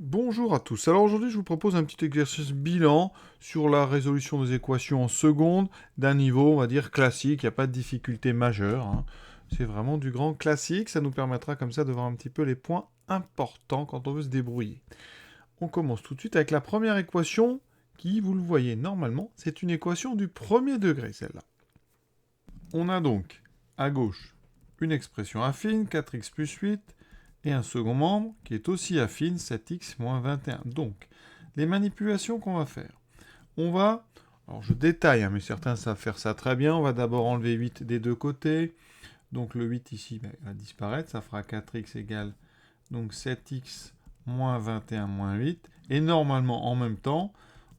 Bonjour à tous. Alors aujourd'hui, je vous propose un petit exercice bilan sur la résolution des équations en seconde d'un niveau, on va dire, classique. Il n'y a pas de difficulté majeure, hein. C'est vraiment du grand classique. Ça nous permettra comme ça de voir un petit peu les points importants quand on veut se débrouiller. On commence tout de suite avec la première équation qui, vous le voyez normalement, c'est une équation du premier degré, celle-là. On a donc à gauche une expression affine, 4x plus 8, et un second membre qui est aussi affine, 7x moins 21. Donc, les manipulations qu'on va faire, on va, alors je détaille, hein, mais certains savent faire ça très bien, on va d'abord enlever 8 des deux côtés, donc le 8 ici va disparaître, ça fera 4x égale donc 7x moins 21 moins 8, et normalement en même temps,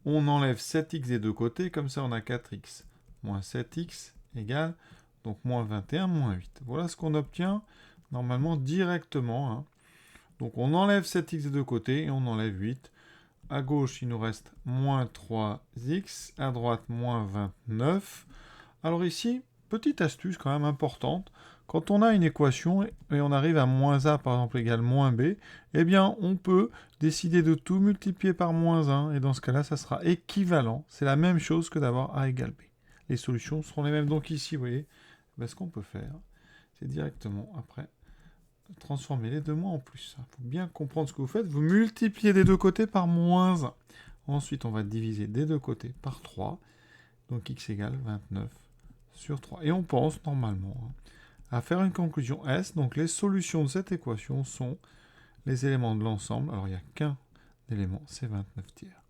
on enlève 7x des deux côtés, comme ça on a 4x moins 7x égale donc moins 21 moins 8. Voilà ce qu'on obtient normalement directement, hein. Donc on enlève 7x des deux côtés et on enlève 8. À gauche, il nous reste moins 3x, à droite, moins 29. Alors ici, petite astuce quand même importante, quand on a une équation et on arrive à moins a par exemple égale moins b, eh bien on peut décider de tout multiplier par moins 1, et dans ce cas-là, ça sera équivalent. C'est la même chose que d'avoir a égale b. Les solutions seront les mêmes. Donc ici, vous voyez, ce qu'on peut faire, c'est directement après transformer les deux mots en plus. Il faut bien comprendre ce que vous faites. Vous multipliez des deux côtés par moins 1. Ensuite, on va diviser des deux côtés par 3. Donc x égale 29 sur 3. Et on pense normalement à faire une conclusion S. Donc les solutions de cette équation sont les éléments de l'ensemble. Alors il n'y a qu'un élément, c'est 29 tiers.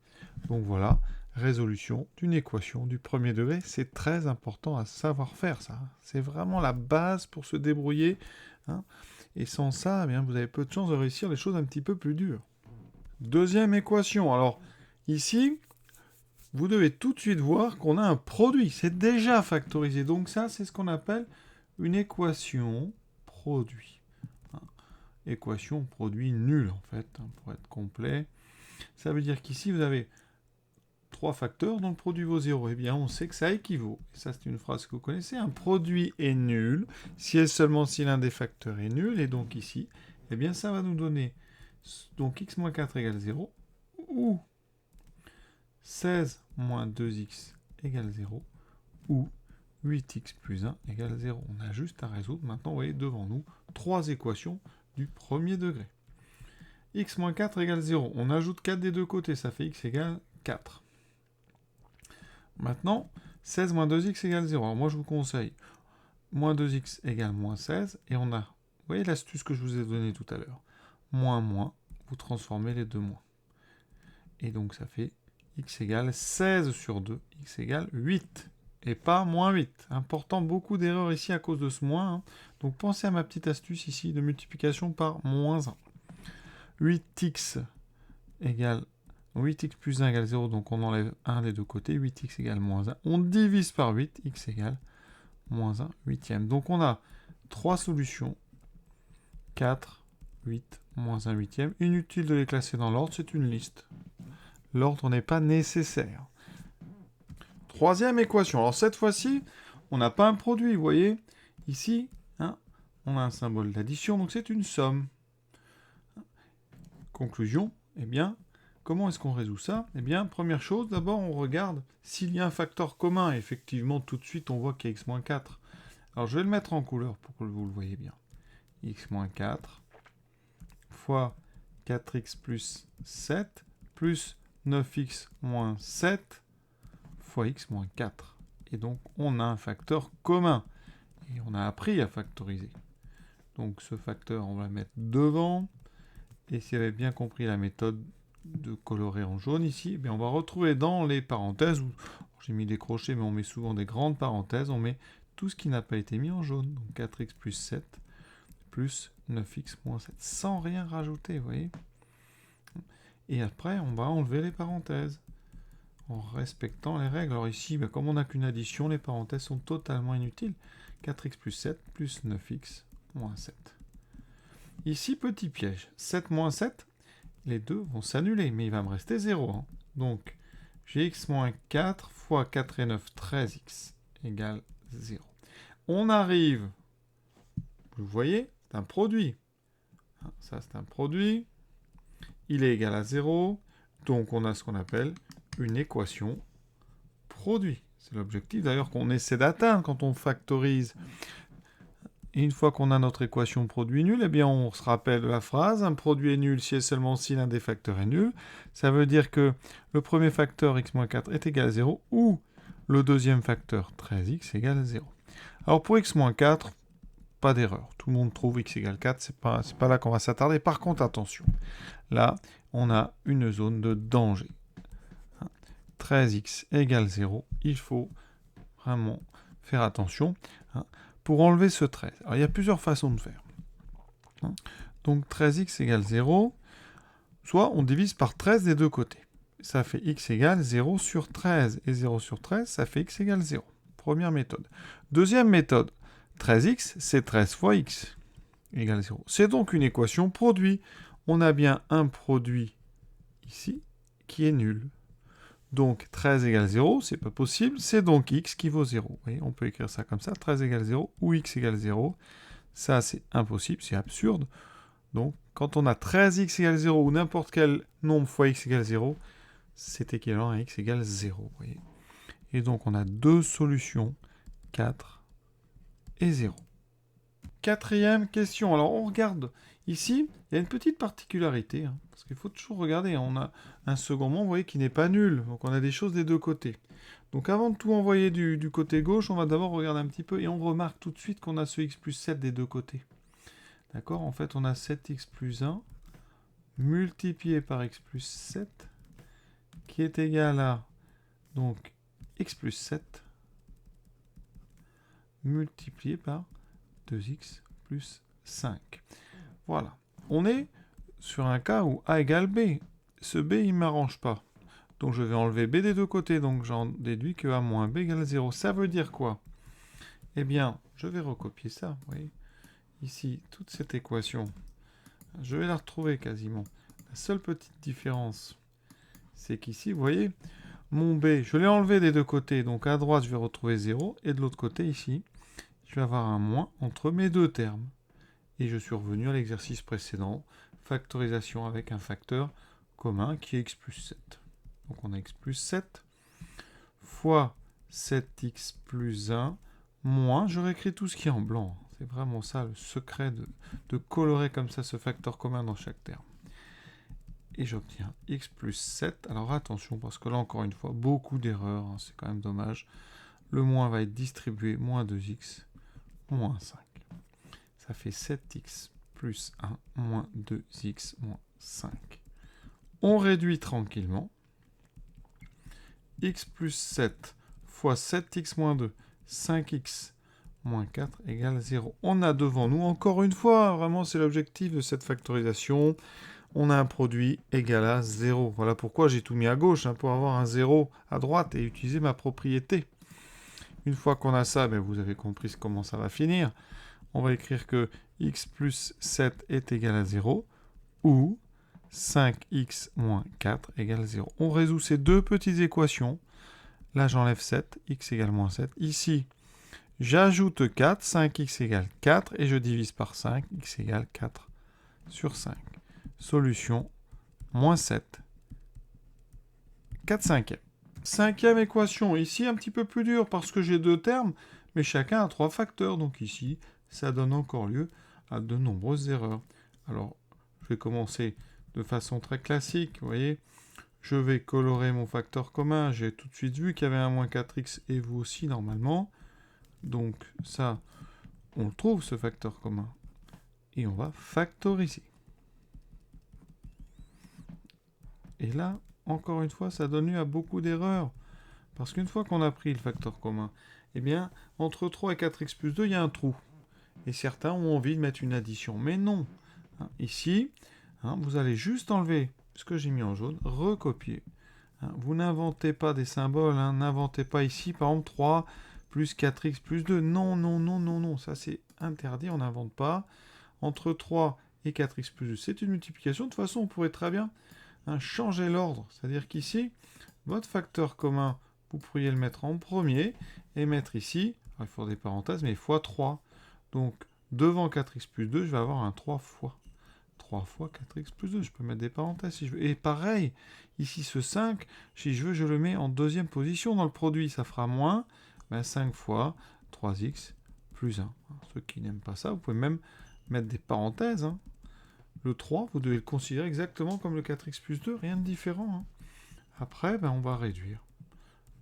Donc voilà, résolution d'une équation du premier degré. C'est très important à savoir faire ça. C'est vraiment la base pour se débrouiller, hein. Et sans ça, eh bien, vous avez peu de chances de réussir les choses un petit peu plus dures. Deuxième équation. Alors ici, vous devez tout de suite voir qu'on a un produit. C'est déjà factorisé. Donc ça, c'est ce qu'on appelle une équation produit. Hein. Équation produit nulle, en fait, hein, pour être complet. Ça veut dire qu'ici, vous avez trois facteurs dont le produit vaut 0. Eh bien, on sait que ça équivaut. Et ça, c'est une phrase que vous connaissez. Un produit est nul si et seulement si l'un des facteurs est nul. Et donc ici, eh bien, ça va nous donner donc x moins 4 égale 0 ou 16 moins 2x égale 0 ou 8x plus 1 égale 0. On a juste à résoudre. Maintenant, vous voyez devant nous trois équations du premier degré. X moins 4 égale 0. On ajoute 4 des deux côtés. Ça fait x égale 4. Maintenant, 16 moins 2x égale 0. Alors moi, je vous conseille moins 2x égale moins 16. Et on a, vous voyez l'astuce que je vous ai donnée tout à l'heure. Moins, moins, vous transformez les deux moins. Et donc, ça fait x égale 16 sur 2, x égale 8. Et pas moins 8. Important, beaucoup d'erreurs ici à cause de ce moins, hein. Donc pensez à ma petite astuce ici de multiplication par moins 1. 8x égale 8x plus 1 égale 0, donc on enlève 1 des deux côtés, 8x égale moins 1. On divise par 8, x égale moins 1 huitième. Donc on a trois solutions, 4, 8, moins 1 huitième. Inutile de les classer dans l'ordre, c'est une liste. L'ordre n'est pas nécessaire. Troisième équation. Alors cette fois-ci, on n'a pas un produit, vous voyez. Ici, hein, on a un symbole d'addition, donc c'est une somme. Conclusion, eh bien, comment est-ce qu'on résout ça? Eh bien, première chose, d'abord, on regarde s'il y a un facteur commun. Effectivement, tout de suite, on voit qu'il y a x-4. Alors, je vais le mettre en couleur pour que vous le voyez bien. x-4 fois 4x plus 7 plus 9x moins 7 fois x moins 4. Et donc, on a un facteur commun. Et on a appris à factoriser. Donc, ce facteur, on va le mettre devant. Et si vous avez bien compris la méthode de colorer en jaune ici, bien on va retrouver dans les parenthèses, j'ai mis des crochets, mais on met souvent des grandes parenthèses, on met tout ce qui n'a pas été mis en jaune. Donc 4x plus 7 plus 9x moins 7, sans rien rajouter, vous voyez. Et après, on va enlever les parenthèses, en respectant les règles. Alors ici, comme on n'a qu'une addition, les parenthèses sont totalement inutiles. 4x plus 7 plus 9x moins 7. Ici, petit piège. 7 moins 7, les deux vont s'annuler, mais il va me rester 0. Hein. Donc, j'ai x moins 4 fois 4 et 9, 13x égale 0. On arrive, vous voyez, c'est un produit. Ça, c'est un produit. il est égal à 0. Donc, on a ce qu'on appelle une équation produit. C'est l'objectif d'ailleurs qu'on essaie d'atteindre quand on factorise. Et une fois qu'on a notre équation produit nul, eh bien on se rappelle de la phrase, un produit est nul si et seulement si l'un des facteurs est nul. Ça veut dire que le premier facteur x-4 est égal à 0 ou le deuxième facteur 13x égale à 0. Alors pour x-4, pas d'erreur. Tout le monde trouve x égale 4, c'est pas là qu'on va s'attarder. Par contre, attention, là, on a une zone de danger. 13x égale 0, il faut vraiment faire attention pour enlever ce 13. Alors, il y a plusieurs façons de faire. Donc, 13x égale 0, soit on divise par 13 des deux côtés. Ça fait x égale 0 sur 13, et 0 sur 13, ça fait x égale 0. Première méthode. Deuxième méthode, 13x, c'est 13 fois x égale 0. C'est donc une équation produit. On a bien un produit ici qui est nul. Donc 13 égale 0, c'est pas possible, c'est donc x qui vaut 0. Vous voyez, on peut écrire ça comme ça, 13 égale 0 ou x égale 0. Ça, c'est impossible, c'est absurde. Donc, quand on a 13x égale 0 ou n'importe quel nombre fois x égale 0, c'est équivalent à x égale 0. Vous voyez. Et donc, on a deux solutions, 4 et 0. Quatrième question. Alors, on regarde ici, il y a une petite particularité, parce qu'il faut toujours regarder. On a un secondement, vous voyez, qui n'est pas nul. Donc, on a des choses des deux côtés. Donc, avant de tout envoyer du côté gauche, on va d'abord regarder un petit peu et on remarque tout de suite qu'on a ce x plus 7 des deux côtés. D'accord? En fait, on a 7x plus 1 multiplié par x plus 7 qui est égal à donc x plus 7 multiplié par 2x plus 5. Voilà. On est sur un cas où a égale b. Ce b, il ne m'arrange pas. Donc, je vais enlever b des deux côtés. Donc, j'en déduis que a moins b égale 0. Ça veut dire quoi? Eh bien, je vais recopier ça. Vous voyez? Ici, toute cette équation, je vais la retrouver quasiment. La seule petite différence, c'est qu'ici, vous voyez, mon b, je l'ai enlevé des deux côtés. Donc, à droite, je vais retrouver 0. Et de l'autre côté, ici, je vais avoir un moins entre mes deux termes. Et je suis revenu à l'exercice précédent, factorisation avec un facteur commun qui est x plus 7. Donc on a x plus 7 fois 7x plus 1 moins, je réécris tout ce qui est en blanc. C'est vraiment ça le secret de colorer comme ça ce facteur commun dans chaque terme. Et j'obtiens x plus 7. Alors attention, parce que là encore une fois, beaucoup d'erreurs, c'est quand même dommage. Le moins va être distribué, moins 2x, moins 5. Ça fait 7x plus 1 moins 2x moins 5. On réduit tranquillement. X plus 7 fois 7x moins 2, 5x moins 4 égale 0. On a devant nous, encore une fois, vraiment c'est l'objectif de cette factorisation, on a un produit égal à 0. Voilà pourquoi j'ai tout mis à gauche, pour avoir un 0 à droite et utiliser ma propriété. Une fois qu'on a ça, vous avez compris comment ça va finir. On va écrire que x plus 7 est égal à 0 ou 5x moins 4 égale 0. On résout ces deux petites équations. Là, j'enlève 7, x égale moins 7. Ici, j'ajoute 4, 5x égale 4, et je divise par 5, x égale 4 sur 5. Solution, moins 7, 4 cinquièmes. Cinquième équation, ici un petit peu plus dur parce que j'ai deux termes, mais chacun a trois facteurs. Donc ici, ça donne encore lieu à de nombreuses erreurs. Alors, je vais commencer de façon très classique, vous voyez. Je vais colorer mon facteur commun. J'ai tout de suite vu qu'il y avait un moins 4x et vous aussi normalement. Donc ça, on le trouve ce facteur commun. Et on va factoriser. Et là, encore une fois, ça donne lieu à beaucoup d'erreurs. Parce qu'une fois qu'on a pris le facteur commun, eh bien, entre 3 et 4x plus 2, il y a un trou. Et certains ont envie de mettre une addition. Mais non. Ici, vous allez juste enlever ce que j'ai mis en jaune, recopier. Vous n'inventez pas des symboles, n'inventez pas ici, par exemple, 3 plus 4x plus 2. Non, non, non, non, non, ça c'est interdit, on n'invente pas. Entre 3 et 4x plus 2, c'est une multiplication. De toute façon, on pourrait très bien changer l'ordre. C'est-à-dire qu'ici, votre facteur commun, vous pourriez le mettre en premier et mettre ici, il faut des parenthèses, mais fois 3. Donc, devant 4x plus 2, je vais avoir un 3 fois. 3 fois 4x plus 2. Je peux mettre des parenthèses si je veux. Et pareil, ici ce 5, si je veux, je le mets en deuxième position dans le produit. Ça fera moins 5 fois 3x plus 1. Alors, ceux qui n'aiment pas ça, vous pouvez même mettre des parenthèses. Hein. Le 3, vous devez le considérer exactement comme le 4x plus 2, rien de différent. Hein. Après, on va réduire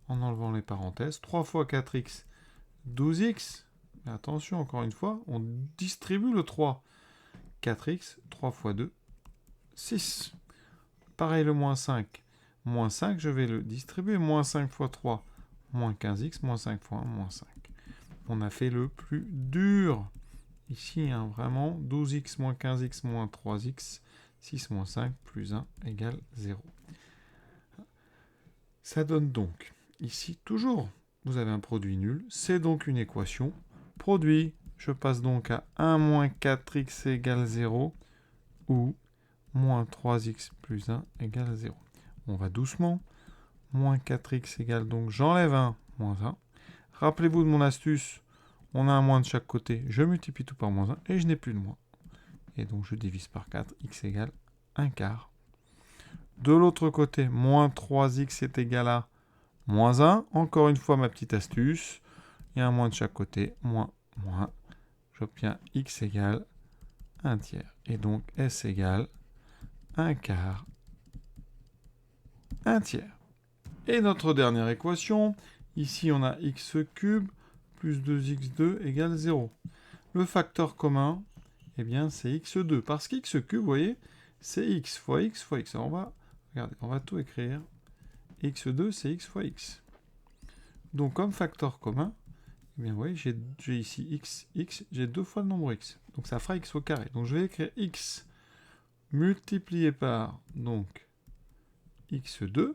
en enlevant les parenthèses. 3 fois 4x, 12x. Mais attention, encore une fois, on distribue le 3. 4x, 3 fois 2, 6. Pareil, le moins 5. Moins 5, je vais le distribuer. Moins 5 fois 3, moins 15x, moins 5 fois 1, moins 5. On a fait le plus dur. Ici, hein, vraiment, 12x moins 15x moins 3x, 6 moins 5 plus 1 égale 0. Ça donne donc, ici, toujours, vous avez un produit nul. C'est donc une équation. Produit, je passe donc à 1 moins 4x égale 0 ou moins 3x plus 1 égale 0. On va doucement. Moins 4x égale donc, j'enlève 1, moins 1. Rappelez-vous de mon astuce. On a un moins de chaque côté, je multiplie tout par moins 1 et je n'ai plus de moins. Et donc je divise par 4, x égale 1 quart. De l'autre côté, moins 3x est égal à moins 1. Encore une fois ma petite astuce. Il y a un moins de chaque côté, moins, moins. J'obtiens x égale 1 tiers. Et donc s égale 1 quart, 1 tiers. Et notre dernière équation, ici on a x cube plus 2x2 égale 0. Le facteur commun, eh bien, c'est x2. Parce qu'x cube, vous voyez, c'est x fois x fois x. Alors on va tout écrire. x2, c'est x fois x. Donc, comme facteur commun, eh bien, vous voyez, j'ai ici x, j'ai 2 fois le nombre x. Donc, ça fera x au carré. Donc, je vais écrire x multiplié par, donc, x2,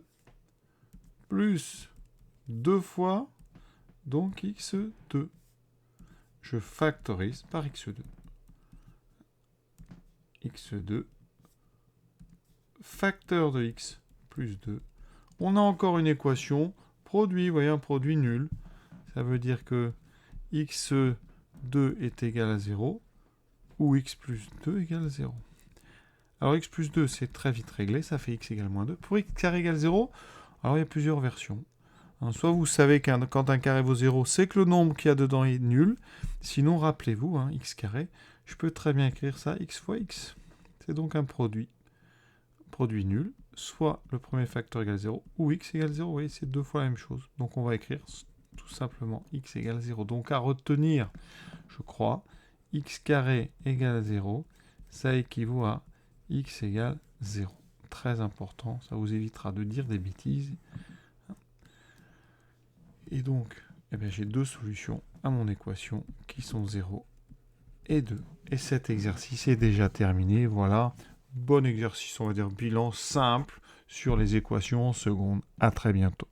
plus 2 fois, donc, x2. Je factorise par x2. x2, facteur de x, plus 2. On a encore une équation, produit, vous voyez, un produit nul. Ça veut dire que x2 est égal à 0, ou x plus 2 égale 0. Alors x plus 2, c'est très vite réglé, ça fait x égale moins 2. Pour x carré égale 0, alors il y a plusieurs versions. Soit vous savez que quand un carré vaut 0, c'est que le nombre qu'il y a dedans est nul. Sinon, rappelez-vous, x carré, je peux très bien écrire ça x fois x. C'est donc un produit nul, soit le premier facteur égale 0, ou x égale 0. Vous voyez, c'est 2 fois la même chose. Donc on va écrire tout simplement x égale 0. Donc à retenir, je crois, x carré égale 0, ça équivaut à x égale 0. Très important, ça vous évitera de dire des bêtises. Et donc, j'ai deux solutions à mon équation qui sont 0 et 2. Et cet exercice est déjà terminé. Voilà, bon exercice, on va dire bilan simple sur les équations en seconde. À très bientôt.